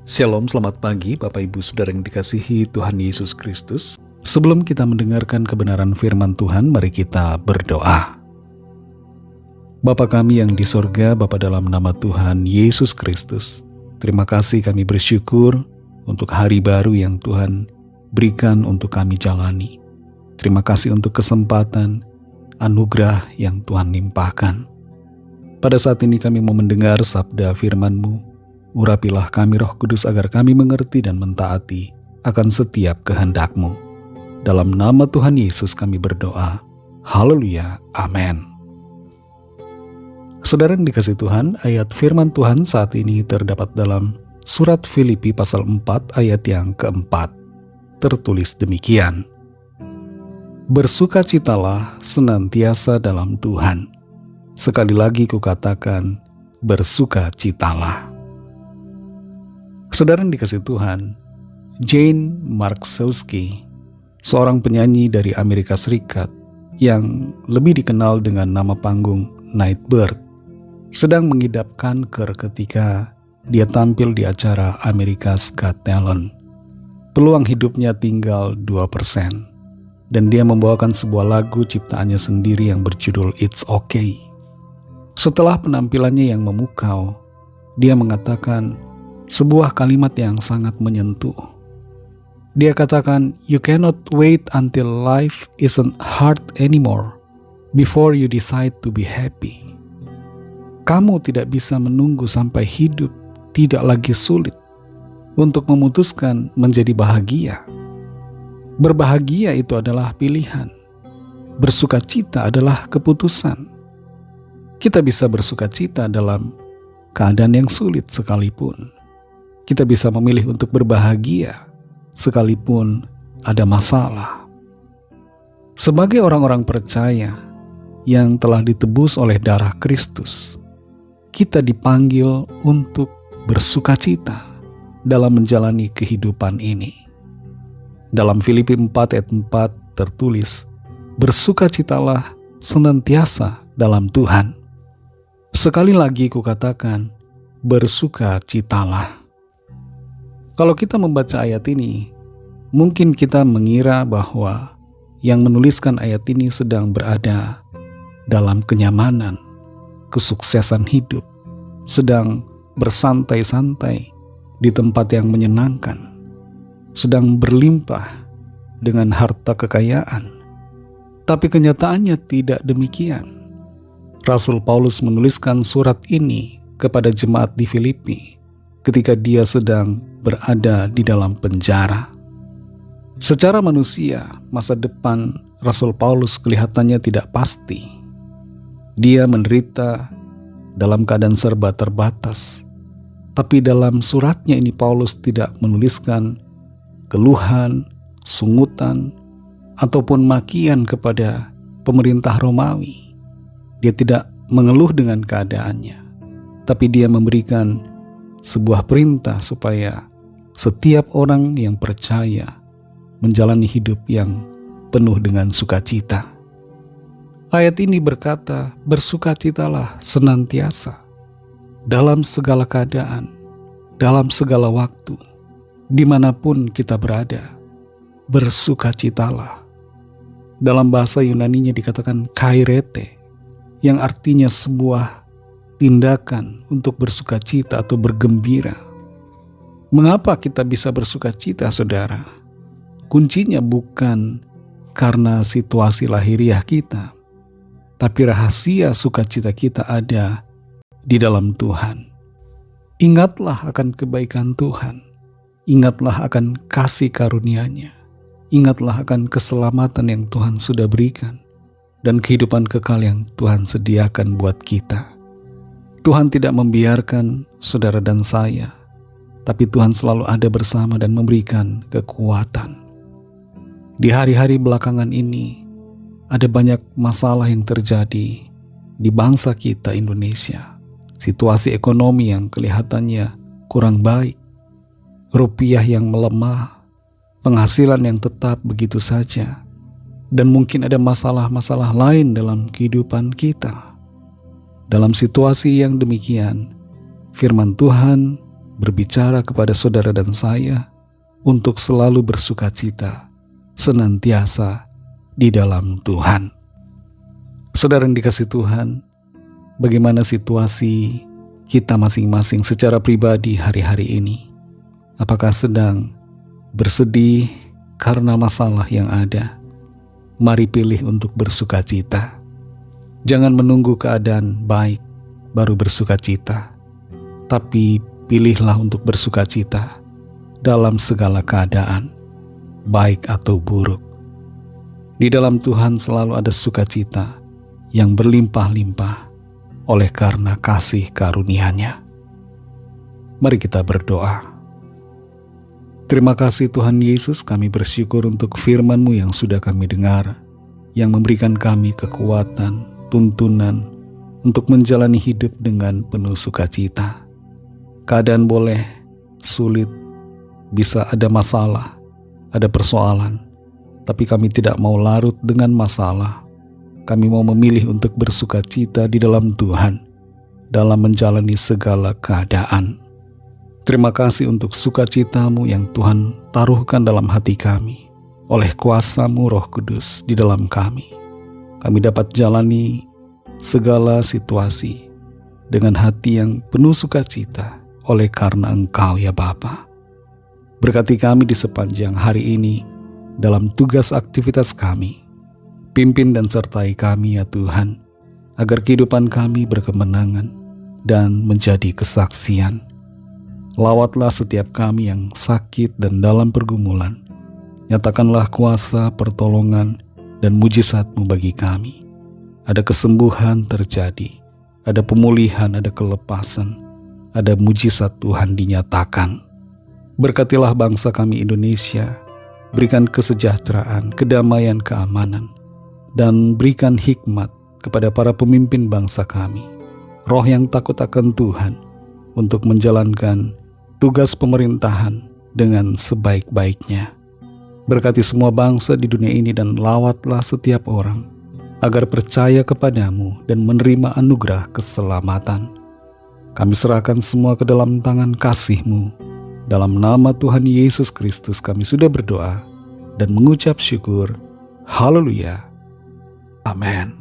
Shalom, selamat pagi Bapak Ibu Saudara yang dikasihi Tuhan Yesus Kristus. Sebelum kita mendengarkan kebenaran firman Tuhan, mari kita berdoa. Bapa kami yang di sorga, Bapa dalam nama Tuhan Yesus Kristus, terima kasih kami bersyukur untuk hari baru yang Tuhan berikan untuk kami jalani. Terima kasih untuk kesempatan, anugerah yang Tuhan limpahkan. Pada saat ini kami mau mendengar sabda firman-Mu. Urapilah kami Roh Kudus agar kami mengerti dan mentaati akan setiap kehendak-Mu. Dalam nama Tuhan Yesus kami berdoa. Haleluya. Amin. Saudara yang dikasihi Tuhan, ayat firman Tuhan saat ini terdapat dalam surat Filipi pasal 4 ayat yang keempat. Tertulis demikian. Bersukacitalah senantiasa dalam Tuhan. Sekali lagi kukatakan, bersukacitalah. Saudara yang dikasihi Tuhan, Jane Marczewski, seorang penyanyi dari Amerika Serikat yang lebih dikenal dengan nama panggung Nightbird, sedang mengidap kanker ketika dia tampil di acara America's Got Talent. Peluang hidupnya tinggal 2%, dan dia membawakan sebuah lagu ciptaannya sendiri yang berjudul It's Okay. Setelah penampilannya yang memukau, dia mengatakan sebuah kalimat yang sangat menyentuh. Dia katakan, "You cannot wait until life isn't hard anymore before you decide to be happy." Kamu tidak bisa menunggu sampai hidup tidak lagi sulit untuk memutuskan menjadi bahagia. Berbahagia itu adalah pilihan. Bersukacita adalah keputusan. Kita bisa bersukacita dalam keadaan yang sulit sekalipun. Kita bisa memilih untuk berbahagia sekalipun ada masalah. Sebagai orang-orang percaya yang telah ditebus oleh darah Kristus, kita dipanggil untuk bersukacita dalam menjalani kehidupan ini. Dalam Filipi 4 ayat 4 tertulis, bersukacitalah senantiasa dalam Tuhan. Sekali lagi kukatakan, bersukacitalah. Kalau kita membaca ayat ini, mungkin kita mengira bahwa yang menuliskan ayat ini sedang berada dalam kenyamanan, kesuksesan hidup, sedang bersantai-santai di tempat yang menyenangkan, sedang berlimpah dengan harta kekayaan. Tapi kenyataannya tidak demikian. Rasul Paulus menuliskan surat ini kepada jemaat di Filipi ketika dia sedang berada di dalam penjara. Secara manusia, masa depan Rasul Paulus kelihatannya tidak pasti. Dia menderita dalam keadaan serba terbatas. Tapi dalam suratnya ini Paulus tidak menuliskan keluhan, sungutan, ataupun makian kepada pemerintah Romawi. Dia tidak mengeluh dengan keadaannya, tapi dia memberikan sebuah perintah supaya setiap orang yang percaya menjalani hidup yang penuh dengan sukacita. Ayat ini berkata, bersukacitalah senantiasa dalam segala keadaan, dalam segala waktu, dimanapun kita berada. Bersukacitalah. Dalam bahasa Yunaninya dikatakan kairete, yang artinya sebuah tindakan untuk bersukacita atau bergembira. Mengapa kita bisa bersukacita, saudara? Kuncinya bukan karena situasi lahiriah kita, tapi rahasia sukacita kita ada di dalam Tuhan. Ingatlah akan kebaikan Tuhan. Ingatlah akan kasih karunia-Nya. Ingatlah akan keselamatan yang Tuhan sudah berikan dan kehidupan kekal yang Tuhan sediakan buat kita. Tuhan tidak membiarkan saudara dan saya, tapi Tuhan selalu ada bersama dan memberikan kekuatan. Di hari-hari belakangan ini, ada banyak masalah yang terjadi di bangsa kita Indonesia. Situasi ekonomi yang kelihatannya kurang baik, rupiah yang melemah, penghasilan yang tetap begitu saja, dan mungkin ada masalah-masalah lain dalam kehidupan kita. Dalam situasi yang demikian, firman Tuhan berbicara kepada saudara dan saya untuk selalu bersukacita, senantiasa di dalam Tuhan. Saudara yang dikasihi Tuhan, bagaimana situasi kita masing-masing secara pribadi hari-hari ini? Apakah sedang bersedih karena masalah yang ada? Mari pilih untuk bersukacita. Jangan menunggu keadaan baik baru bersukacita, tapi pilihlah untuk bersukacita dalam segala keadaan, baik atau buruk. Di dalam Tuhan selalu ada sukacita yang berlimpah-limpah oleh karena kasih karunia-Nya. Mari kita berdoa. Terima kasih Tuhan Yesus, kami bersyukur untuk firman-Mu yang sudah kami dengar, yang memberikan kami kekuatan, tuntunan untuk menjalani hidup dengan penuh sukacita. Keadaan boleh sulit, bisa ada masalah, ada persoalan, tapi kami tidak mau larut dengan masalah. Kami mau memilih untuk bersukacita di dalam Tuhan, dalam menjalani segala keadaan. Terima kasih untuk sukacita-Mu yang Tuhan taruhkan dalam hati kami, oleh kuasa-Mu Roh Kudus di dalam kami. Kami dapat jalani segala situasi dengan hati yang penuh sukacita oleh karena Engkau ya Bapa. Berkati kami di sepanjang hari ini dalam tugas aktivitas kami. Pimpin dan sertai kami ya Tuhan, agar kehidupan kami berkemenangan dan menjadi kesaksian. Lawatlah setiap kami yang sakit dan dalam pergumulan. Nyatakanlah kuasa, pertolongan, dan mujizat-Mu bagi kami. Ada kesembuhan terjadi, ada pemulihan, ada kelepasan, ada mujizat Tuhan dinyatakan. Berkatilah bangsa kami Indonesia, berikan kesejahteraan, kedamaian, keamanan, dan berikan hikmat kepada para pemimpin bangsa kami, roh yang takut akan Tuhan untuk menjalankan tugas pemerintahan dengan sebaik-baiknya. Berkati semua bangsa di dunia ini dan lawatlah setiap orang agar percaya kepadamu dan menerima anugerah keselamatan. Kami serahkan semua ke dalam tangan kasih-Mu. Dalam nama Tuhan Yesus Kristus kami sudah berdoa dan mengucap syukur. Haleluya. Amin.